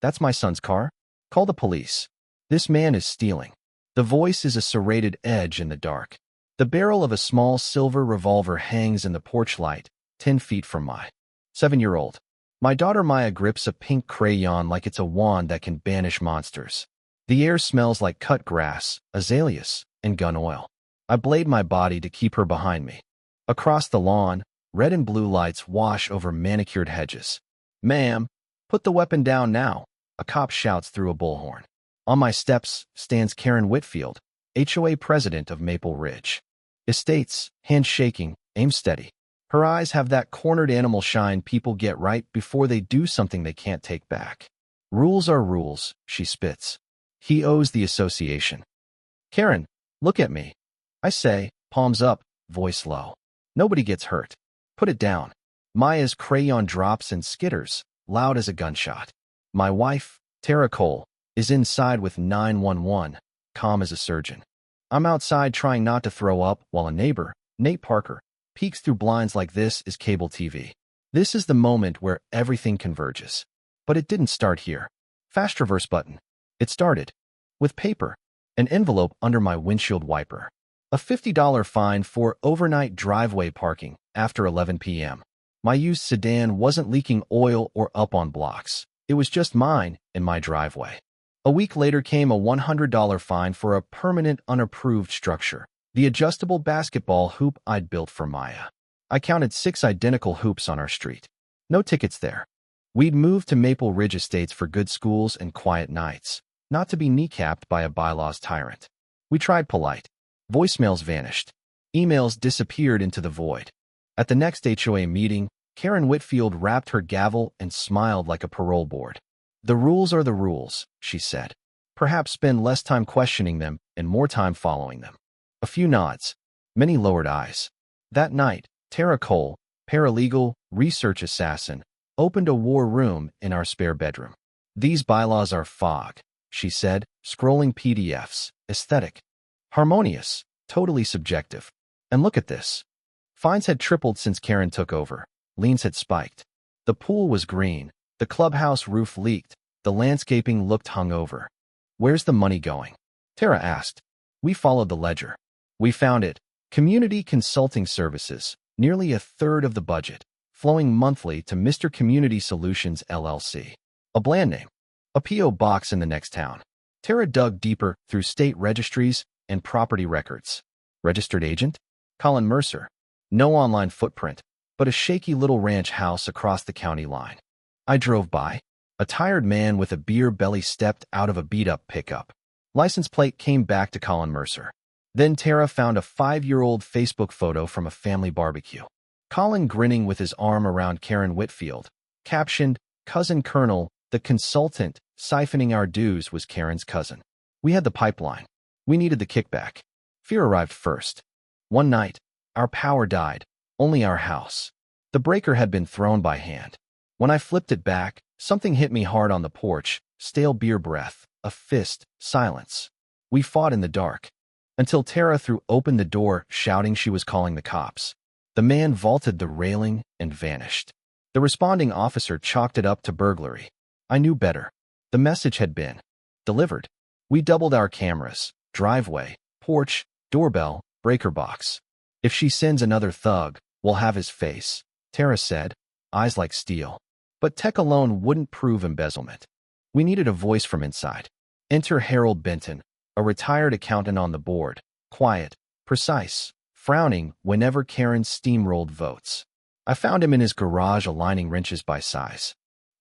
That's my son's car. Call the police. This man is stealing. The voice is a serrated edge in the dark. The barrel of a small silver revolver hangs in the porch light, 10 feet from my 7-year-old. My daughter Maya grips a pink crayon like it's a wand that can banish monsters. The air smells like cut grass, azaleas, and gun oil. I blade my body to keep her behind me. Across the lawn, red and blue lights wash over manicured hedges. "Ma'am, put the weapon down now," a cop shouts through a bullhorn. On my steps stands Karen Whitfield, HOA president of Maple Ridge Estates, hand shaking, aim steady. Her eyes have that cornered animal shine people get right before they do something they can't take back. "Rules are rules," she spits. "He owes the association." "Karen, look at me," I say, palms up, voice low. "Nobody gets hurt. Put it down." Maya's crayon drops and skitters, loud as a gunshot. My wife, Tara Cole, is inside with 911, calm as a surgeon. I'm outside trying not to throw up while a neighbor, Nate Parker, peeks through blinds like this is cable TV. This is the moment where everything converges. But it didn't start here. Fast reverse button. It started with paper, an envelope under my windshield wiper. A $50 fine for overnight driveway parking after 11 p.m. My used sedan wasn't leaking oil or up on blocks. It was just mine in my driveway. A week later came a $100 fine for a permanent unapproved structure, the adjustable basketball hoop I'd built for Maya. I counted 6 identical hoops on our street. No tickets there. We'd moved to Maple Ridge Estates for good schools and quiet nights, not to be kneecapped by a bylaws tyrant. We tried polite. Voicemails vanished. Emails disappeared into the void. At the next HOA meeting, Karen Whitfield rapped her gavel and smiled like a parole board. "The rules are the rules," she said. "Perhaps spend less time questioning them and more time following them." A few nods, many lowered eyes. That night, Tara Cole, paralegal, research assassin, opened a war room in our spare bedroom. "These bylaws are fog," she said, scrolling PDFs, aesthetic, harmonious, totally subjective. And look at this. Fines had tripled since Karen took over. Liens had spiked. The pool was green. The clubhouse roof leaked. The landscaping looked hungover. "Where's the money going?" Tara asked. We followed the ledger. We found it. Community Consulting Services, nearly a third of the budget, flowing monthly to Mr. Community Solutions, LLC. A bland name. A P.O. box in the next town. Tara dug deeper through state registries and property records. Registered agent? Colin Mercer. No online footprint, but a shaky little ranch house across the county line. I drove by. A tired man with a beer belly stepped out of a beat-up pickup. License plate came back to Colin Mercer. Then Tara found a 5-year-old Facebook photo from a family barbecue. Colin grinning with his arm around Karen Whitfield. Captioned, "Cousin Colonel, the consultant, siphoning our dues," was Karen's cousin. We had the pipeline. We needed the kickback. Fear arrived first. One night, our power died, only our house. The breaker had been thrown by hand. When I flipped it back, something hit me hard on the porch, stale beer breath, a fist, silence. We fought in the dark. Until Tara threw open the door, shouting she was calling the cops. The man vaulted the railing and vanished. The responding officer chalked it up to burglary. I knew better. The message had been delivered. We doubled our cameras, driveway, porch, doorbell, breaker box. "If she sends another thug, we'll have his face," Tara said, eyes like steel. But tech alone wouldn't prove embezzlement. We needed a voice from inside. Enter Harold Benton, a retired accountant on the board, quiet, precise, frowning whenever Karen steamrolled votes. I found him in his garage aligning wrenches by size.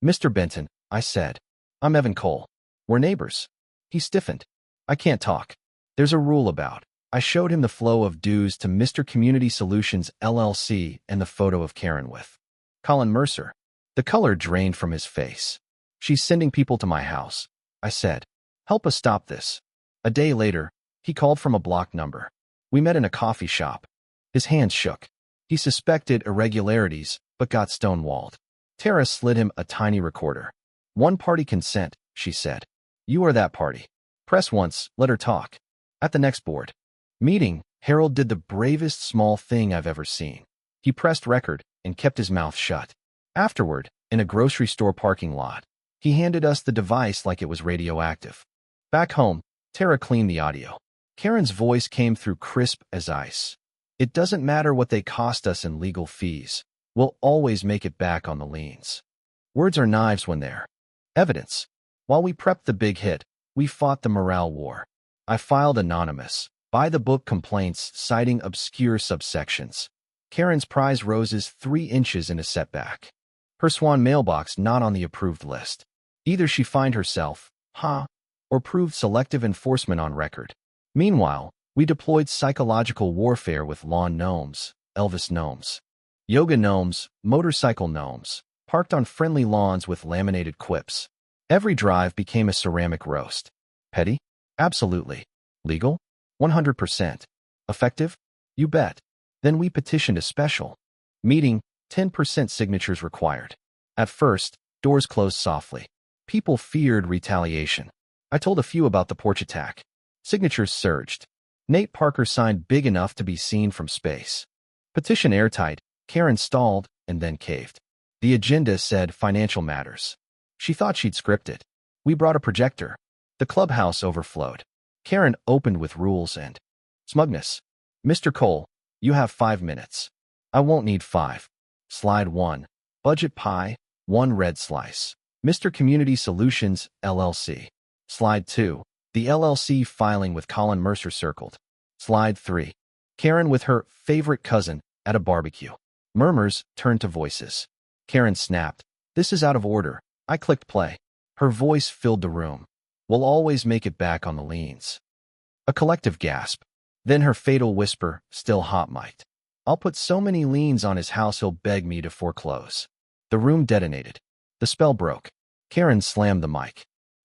"Mr. Benton," I said. "I'm Evan Cole. We're neighbors." He stiffened. "I can't talk. There's a rule about." I showed him the flow of dues to Mr. Community Solutions, LLC, and the photo of Karen with Colin Mercer. The color drained from his face. "She's sending people to my house," I said. "Help us stop this." A day later, he called from a blocked number. We met in a coffee shop. His hands shook. He suspected irregularities, but got stonewalled. Tara slid him a tiny recorder. "One-party consent," she said. "You are that party. Press once, let her talk." At the next board meeting, Harold did the bravest small thing I've ever seen. He pressed record and kept his mouth shut. Afterward, in a grocery store parking lot, He handed us the device like it was radioactive. Back home, Tara cleaned the audio. Karen's voice came through crisp as ice. It doesn't matter what they cost us in legal fees. We'll always make it back on the liens. Words are knives when they're evidence. While we prepped the big hit, we fought the morale war. I filed anonymous, by-the-book complaints citing obscure subsections. Karen's prize roses 3 inches in a setback. Her swan mailbox not on the approved list. Either she fined herself, or proved selective enforcement on record. Meanwhile, we deployed psychological warfare with lawn gnomes, Elvis gnomes, yoga gnomes, motorcycle gnomes, parked on friendly lawns with laminated quips. Every drive became a ceramic roast. Petty? Absolutely. Legal? 100%. Effective? You bet. Then we petitioned a special meeting, 10% signatures required. At first, doors closed softly. People feared retaliation. I told a few about the porch attack. Signatures surged. Nate Parker signed big enough to be seen from space. Petition airtight, Karen stalled and then caved. The agenda said financial matters. She thought she'd script it. We brought a projector. The clubhouse overflowed. Karen opened with rules and smugness. Mr. Cole, you have 5 minutes. I won't need 5. Slide 1. Budget pie, 1 red slice. Mr. Community Solutions, LLC. Slide 2. The LLC filing with Colin Mercer circled. Slide 3. Karen with her favorite cousin at a barbecue. Murmurs turned to voices. Karen snapped. This is out of order. I clicked play. Her voice filled the room. We'll always make it back on the liens. A collective gasp. Then her fatal whisper, still hot-mic'd. I'll put so many liens on his house he'll beg me to foreclose. The room detonated. The spell broke. Karen slammed the mic.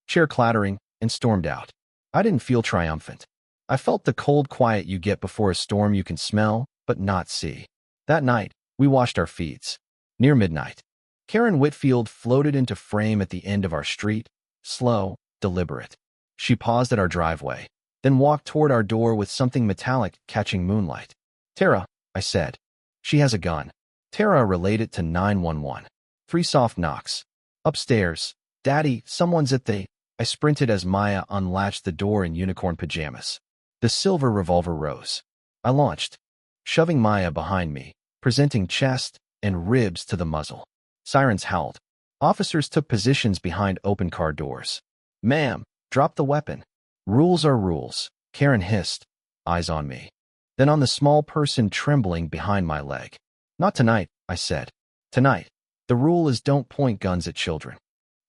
Chair clattering, and stormed out. I didn't feel triumphant. I felt the cold quiet you get before a storm you can smell, but not see. That night, we washed our feeds. Near midnight, Karen Whitfield floated into frame at the end of our street, slow, deliberate. She paused at our driveway, then walked toward our door with something metallic catching moonlight. Tara, I said. She has a gun. Tara relayed it to 911. 3 soft knocks. Upstairs. Daddy, someone's at the... I sprinted as Maya unlatched the door in unicorn pajamas. The silver revolver rose. I launched, shoving Maya behind me, presenting chest and ribs to the muzzle. Sirens howled. Officers took positions behind open car doors. Ma'am, drop the weapon. Rules are rules, Karen hissed, eyes on me. Then on the small person trembling behind my leg. Not tonight, I said. Tonight. The rule is don't point guns at children.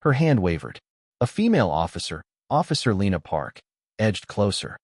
Her hand wavered. A female officer, Officer Lena Park, edged closer.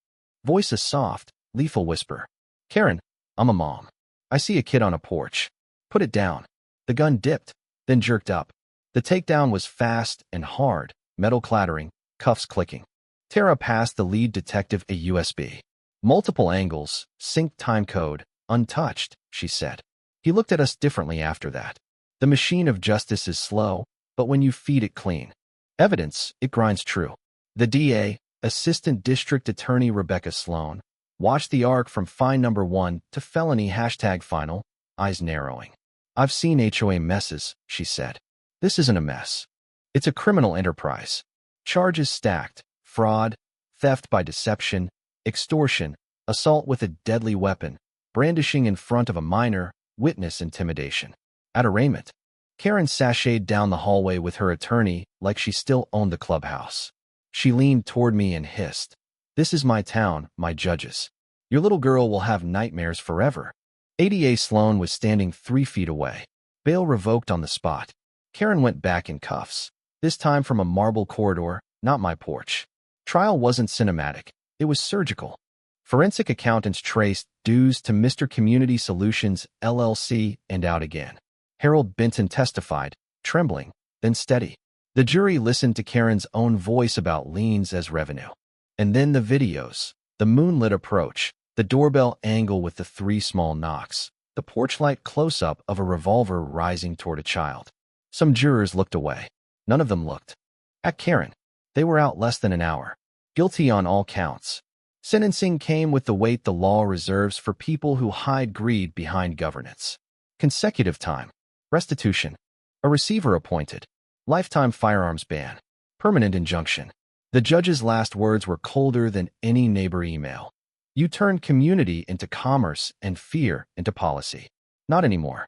Voice a soft, lethal whisper. Karen, I'm a mom. I see a kid on a porch. Put it down. The gun dipped, then jerked up. The takedown was fast and hard, metal clattering, cuffs clicking. Tara passed the lead detective a USB. Multiple angles, sync time code, untouched, she said. He looked at us differently after that. The machine of justice is slow, but when you feed it clean evidence, it grinds true. The DA, Assistant District Attorney Rebecca Sloan, watched the arc from fine number 1 to felony #final, eyes narrowing. I've seen HOA messes, she said. This isn't a mess. It's a criminal enterprise. Charges stacked, fraud, theft by deception, extortion, assault with a deadly weapon, brandishing in front of a minor, witness intimidation. At arraignment, Karen sashayed down the hallway with her attorney like she still owned the clubhouse. She leaned toward me and hissed. This is my town, my judges. Your little girl will have nightmares forever. ADA Sloan was standing 3 feet away. Bail revoked on the spot. Karen went back in cuffs, this time from a marble corridor, not my porch. Trial wasn't cinematic. It was surgical. Forensic accountants traced dues to Mr. Community Solutions, LLC, and out again. Harold Benton testified, trembling, then steady. The jury listened to Karen's own voice about liens as revenue. And then the videos, the moonlit approach, the doorbell angle with the 3 small knocks, the porch light close-up of a revolver rising toward a child. Some jurors looked away. None of them looked at Karen. They were out less than an hour. Guilty on all counts. Sentencing came with the weight the law reserves for people who hide greed behind governance. Consecutive time. Restitution. A receiver appointed. Lifetime firearms ban. Permanent injunction. The judge's last words were colder than any neighbor email. You turned community into commerce and fear into policy. Not anymore.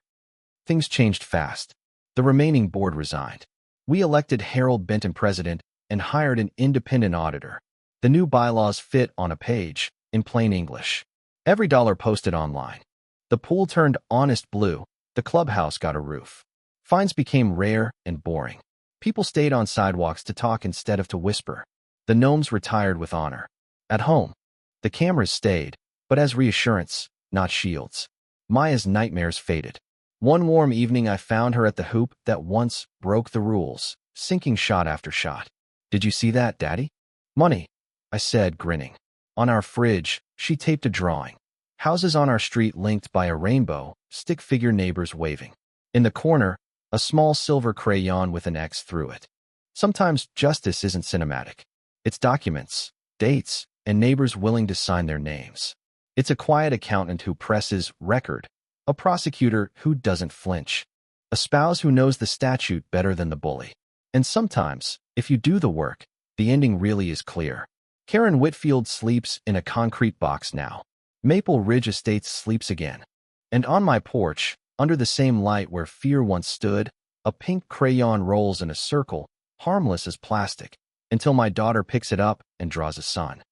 Things changed fast. The remaining board resigned. We elected Harold Benton president and hired an independent auditor. The new bylaws fit on a page, in plain English. Every dollar posted online. The pool turned honest blue. The clubhouse got a roof. Fines became rare and boring. People stayed on sidewalks to talk instead of to whisper. The gnomes retired with honor. At home, the cameras stayed, but as reassurance, not shields. Maya's nightmares faded. One warm evening I found her at the hoop that once broke the rules, sinking shot after shot. Did you see that, Daddy? Money, I said, grinning. On our fridge, she taped a drawing. Houses on our street linked by a rainbow, stick-figure neighbors waving. In the corner, a small silver crayon with an X through it. Sometimes justice isn't cinematic. It's documents, dates, and neighbors willing to sign their names. It's a quiet accountant who presses record, a prosecutor who doesn't flinch, a spouse who knows the statute better than the bully. And sometimes, if you do the work, the ending really is clear. Karen Whitfield sleeps in a concrete box now. Maple Ridge Estates sleeps again. And on my porch, under the same light where fear once stood, a pink crayon rolls in a circle, harmless as plastic, until my daughter picks it up and draws a sun.